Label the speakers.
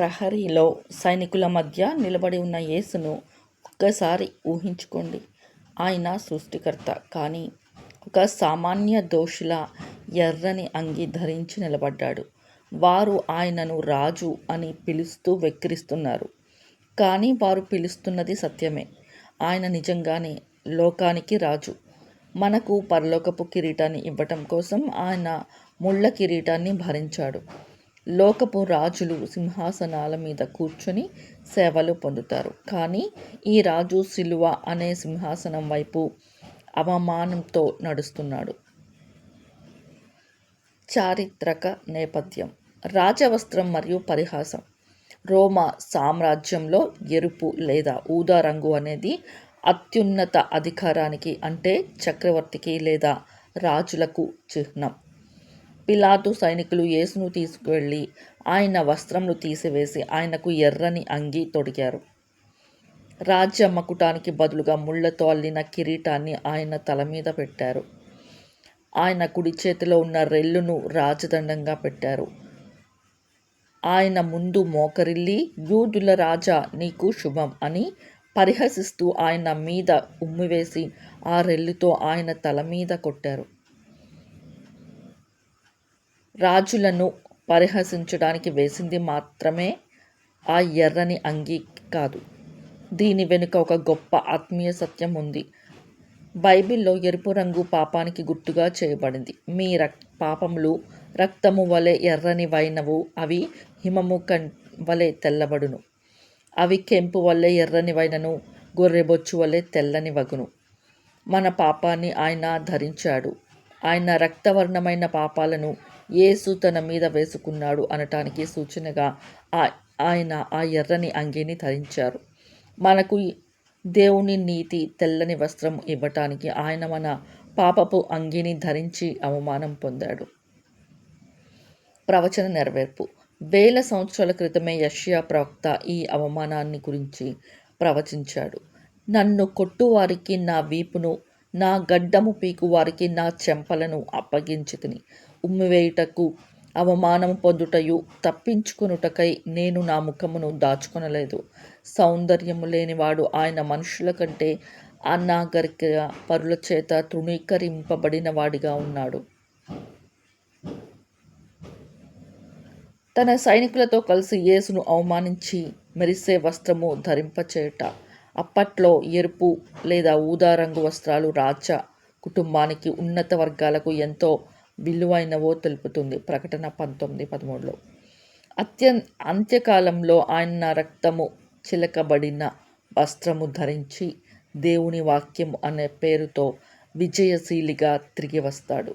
Speaker 1: ప్రహరీలో సైనికుల మధ్య నిలబడి ఉన్న యేసును ఒక్కసారి ఊహించుకోండి. ఆయన సృష్టికర్త. కానీ ఒక సామాన్య దోషిలా ఎర్రని అంగీ ధరించి నిలబడ్డాడు. వారు ఆయనను రాజు అని పిలుస్తూ వెక్కిరిస్తున్నారు. కానీ వారు పిలుస్తున్నది సత్యమే. ఆయన నిజంగానే లోకానికి రాజు. మనకు పరలోకపు కిరీటాన్ని ఇవ్వటం కోసం ఆయన ముళ్ళ కిరీటాన్ని భరించాడు. లోకపు రాజులు సింహాసనాల మీద కూర్చొని సేవలు పొందుతారు. కానీ ఈ రాజు సిలువ అనే సింహాసనం వైపు అవమానంతో నడుస్తున్నాడు. చారిత్రక నేపథ్యం: రాజవస్త్రం మరియు పరిహాసం. రోమా సామ్రాజ్యంలో ఎరుపు లేదా ఊదా రంగు అనేది అత్యున్నత అధికారానికి, అంటే చక్రవర్తికి లేదా రాజులకు చిహ్నం. పిలాతు సైనికులు యేసును తీసుకువెళ్ళి ఆయన వస్త్రములు తీసివేసి ఆయనకు ఎర్రని అంగీ తొడిగారు. రాజ్య మకుటానికి బదులుగా ముళ్ళతో అల్లిన కిరీటాన్ని ఆయన తల మీద పెట్టారు. ఆయన కుడి చేతిలో ఉన్న రెల్లును రాజదండంగా పెట్టారు. ఆయన ముందు మోకరిల్లి, యూదుల రాజా, నీకు శుభం అని పరిహసిస్తూ ఆయన మీద ఉమ్మివేసి ఆ రెల్లుతో ఆయన తల మీద కొట్టారు. రాజులను పరిహసించడానికి వేసింది మాత్రమే ఆ ఎర్రని అంగీ కాదు. దీని వెనుక ఒక గొప్ప ఆత్మీయ సత్యం ఉంది. బైబిల్లో ఎరుపు రంగు పాపానికి గుర్తుగా చేయబడింది. మీ పాపములు రక్తము వలె ఎర్రనివైనవు, అవి హిమము వలె తెల్లబడును. అవి కెంపు వలె ఎర్రనివైనను, గొర్రెబొచ్చు వలె తెల్లనివగును. మన పాపాన్ని ఆయన ధరించాడు. ఆయన రక్తవర్ణమైన పాపాలను యేసు తన మీద వేసుకున్నాడు అనటానికి సూచనగా ఆయన ఆ ఎర్రని అంగీని ధరించారు. మనకు దేవుని నీతి తెల్లని వస్త్రం ఇవ్వటానికి ఆయన మన పాపపు అంగీని ధరించి అవమానం పొందాడు. ప్రవచన నెరవేర్పు: 1000 సంవత్సరాల క్రితమే యెషయా ప్రవక్త ఈ అవమానాన్ని గురించి ప్రవచించాడు. నన్ను కొట్టువారికి నా వీపును, నా గడ్డము పీకువారికి నా చెంపలను అప్పగించితిని. ఉమ్మివేయుటకు, అవమానము పొందుటయు, తప్పించుకొనుటకై నేను నా ముఖమును దాచుకొనలేదు. సౌందర్యము లేనివాడు ఆయన మనుషుల కంటే అనాగరిక పరుల చేత తృణీకరింపబడిన వాడిగా ఉన్నాడు. తన సైనికులతో కలిసి యేసును అవమానించి మెరిసే వస్త్రము ధరింపచేయుట. అప్పట్లో ఎరుపు లేదా ఊదా రంగు వస్త్రాలు రాజ కుటుంబానికి, ఉన్నత వర్గాలకు ఎంతో విలువైనవో తెలుపుతుంది. ప్రకటన 19:13. అంత్యకాలంలో ఆయన రక్తము చిలకబడిన వస్త్రము ధరించి దేవుని వాక్యము అనే పేరుతో విజయశీలిగా తిరిగి వస్తాడు.